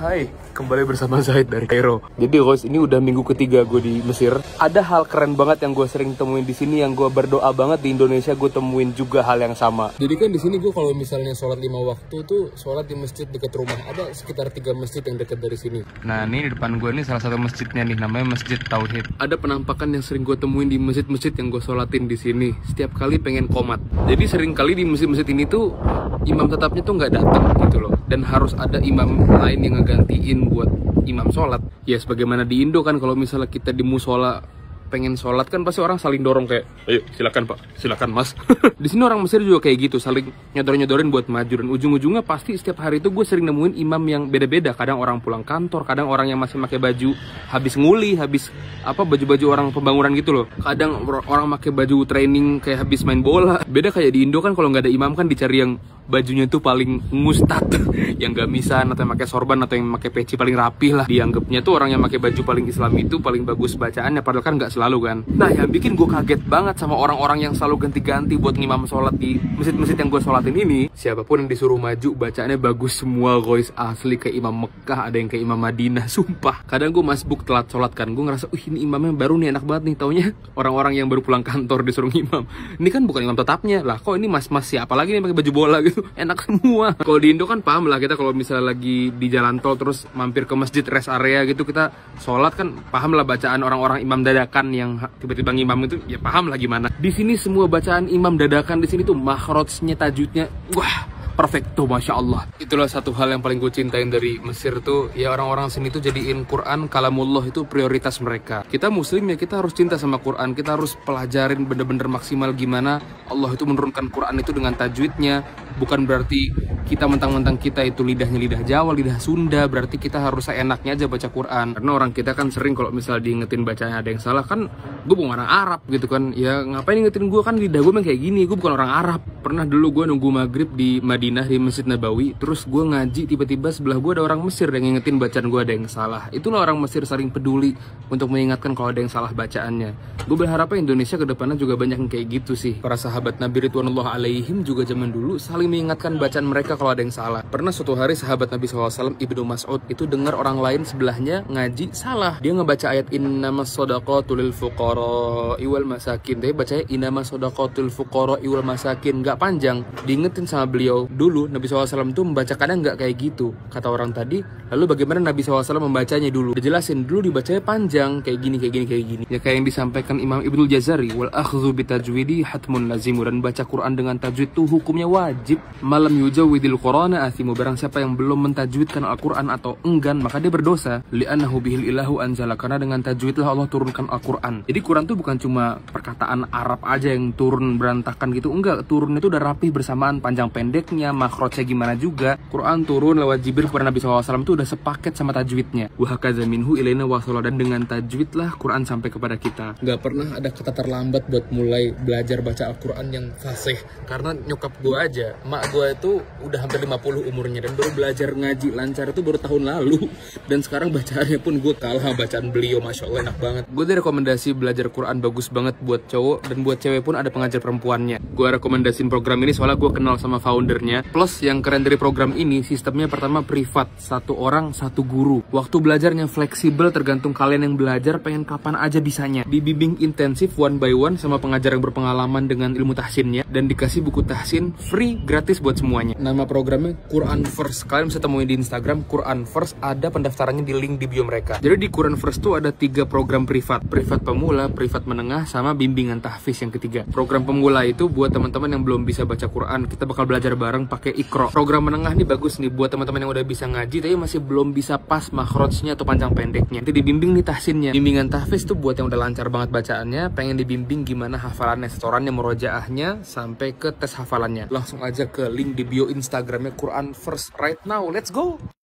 Hai, kembali bersama Zaid dari Kairo. Jadi guys, ini udah minggu ketiga gue di Mesir. Ada hal keren banget yang gue sering temuin di sini, yang gue berdoa banget di Indonesia gue temuin juga hal yang sama. Jadi kan di sini gue kalau misalnya sholat 5 waktu tuh sholat di masjid dekat rumah. Ada sekitar 3 masjid yang dekat dari sini. Nah ini di depan gue nih salah satu masjidnya nih, namanya Masjid Tauhid. Ada penampakan yang sering gue temuin di masjid-masjid yang gue sholatin di sini. Setiap kali pengen komat. Jadi sering kali di masjid-masjid ini tuh imam tetapnya tuh nggak datang gitu loh. Dan harus ada imam lain yang ngegantiin buat imam sholat. Ya sebagaimana di Indo kan, kalau misalnya kita di musola pengen sholat kan pasti orang saling dorong kayak, ayo silakan pak, silakan mas. Di sini orang Mesir juga kayak gitu, saling nyodorin buat maju. Dan ujung-ujungnya pasti setiap hari itu gue sering nemuin imam yang beda-beda. Kadang orang pulang kantor, kadang orang yang masih pakai baju habis nguli, habis apa, baju-baju orang pembangunan gitu loh. Kadang orang pakai baju training kayak habis main bola. Beda kayak di Indo kan, kalau nggak ada imam kan dicari yang bajunya tuh paling ngustad, yang gamisan atau yang pakai sorban atau yang pakai peci paling rapih lah. Dianggapnya tuh orang yang pakai baju paling Islami itu paling bagus bacaannya, padahal kan nggak selalu kan. Nah yang bikin gue kaget banget sama orang-orang yang selalu ganti-ganti buat ngimam sholat di masjid-masjid yang gue sholatin ini. Siapapun yang disuruh maju bacaannya bagus semua guys, asli kayak imam Mekah, ada yang kayak imam Madinah, sumpah. Kadang gue masbuk telat sholat kan, gue ngerasa, ini imamnya baru nih, enak banget nih. Taunya orang-orang yang baru pulang kantor disuruh ngimam. Ini kan bukan imam tetapnya lah, kok ini mas-mas siapa lagi nih pakai baju bola gitu. Enak semua. Kalau di Indo kan paham lah kita, kalau misalnya lagi di jalan tol terus mampir ke masjid rest area gitu, kita sholat kan paham lah bacaan orang-orang imam dadakan yang tiba-tiba ngimam itu, ya paham lah gimana. Di sini semua bacaan imam dadakan di sini tuh makhrajnya, tajwidnya, wah perfecto, masya Allah. Itulah satu hal yang paling gue cintain dari Mesir tuh, ya orang-orang sini tuh jadiin Quran kalamullah itu prioritas mereka. Kita muslim ya, kita harus cinta sama Quran, kita harus pelajarin bener-bener maksimal gimana Allah itu menurunkan Quran itu dengan tajwidnya. Bukan berarti kita mentang-mentang kita itu lidahnya lidah Jawa, lidah Sunda, berarti kita harus seenaknya aja baca Quran. Karena orang kita kan sering kalau misalnya diingetin bacanya ada yang salah, kan gue bukan orang Arab gitu kan. Ya ngapain ingetin gue, kan lidah gue kayak gini, gue bukan orang Arab. Pernah dulu gue nunggu maghrib di Madinah di Masjid Nabawi, terus gue ngaji, tiba-tiba sebelah gue ada orang Mesir yang ngingetin bacaan gue ada yang salah. Itulah orang Mesir saling peduli untuk mengingatkan kalau ada yang salah bacaannya. Gue berharapnya Indonesia kedepannya juga banyak yang kayak gitu sih. Para sahabat Nabi Ridwanullah alaihim juga zaman dulu saling mengingatkan bacaan mereka kalau ada yang salah. Pernah suatu hari sahabat Nabi SAW Ibnu Mas'ud itu dengar orang lain sebelahnya ngaji salah. Dia ngebaca ayat innamas shadaqatu lil fuqara'i wal masakin. Dia bacanya innamas shadaqatu lil fuqara'i wal masakin, nggak panjang. Diingetin sama beliau, dulu Nabi SAW tuh membacakannya nggak kayak gitu, kata orang tadi. Lalu bagaimana Nabi SAW membacanya dulu? Dijelasin dulu dibacanya panjang, kayak gini, kayak gini, kayak gini. Ya kayak yang disampaikan Imam Ibnul Jazari, wal akhdhu bitajwidi hatmun lazimu, dan baca Quran dengan tajwid tuh hukumnya wajib. Malam yujawidil Qur'ana athimu, barang siapa yang belum mentajwidkan Al-Quran atau enggan maka dia berdosa. Li'annahu bihil ilahu anzala, karena dengan tajwidlah Allah turunkan Al-Quran. Jadi Quran tuh bukan cuma perkataan Arab aja yang turun berantakan gitu, enggak. Turun itu udah rapih bersamaan panjang pendeknya, makhrajnya gimana juga. Quran turun lewat Jibril kepada Nabi SAW itu udah sepaket sama tajwidnya. Wa hakaza minhu ilaina wasala, dan dengan tajwid lah Quran sampai kepada kita. Gak pernah ada kata terlambat buat mulai belajar baca Al-Quran yang fasih. Karena nyokap gue aja, mak gue itu udah hampir 50 umurnya, dan baru belajar ngaji lancar itu baru tahun lalu. Dan sekarang bacaannya pun gue kalah bacaan beliau, masya Allah enak banget. Gue ada rekomendasi belajar Quran bagus banget buat cowok, dan buat cewek pun ada pengajar perempuannya. Gue rekomendasiin program ini soalnya gue kenal sama foundernya. Plus yang keren dari program ini, sistemnya pertama privat, satu orang satu guru. Waktu belajarnya fleksibel, tergantung kalian yang belajar pengen kapan aja bisanya. Dibimbing intensif one by one sama pengajar yang berpengalaman dengan ilmu tahsinnya, dan dikasih buku tahsin free gratis buat semuanya. Nama programnya Quran First. Kalian bisa temuin di Instagram Quran First, ada pendaftarannya di link di bio mereka. Jadi di Quran First tuh ada 3 program privat. Privat pemula, privat menengah, sama bimbingan tahfiz yang ketiga. Program pemula itu buat teman-teman yang belum bisa baca Quran, kita bakal belajar bareng pakai Iqra. Program menengah nih bagus nih buat teman-teman yang udah bisa ngaji tapi masih belum bisa pas makhrajnya atau panjang pendeknya. Nanti dibimbing nih tahsinnya. Bimbingan tahfiz tuh buat yang udah lancar banget bacaannya, pengen dibimbing gimana hafalannya, setorannya, murojaahnya sampai ke tes hafalannya. Langsung aja ke link di bio Instagramnya Quran First right now. Let's go.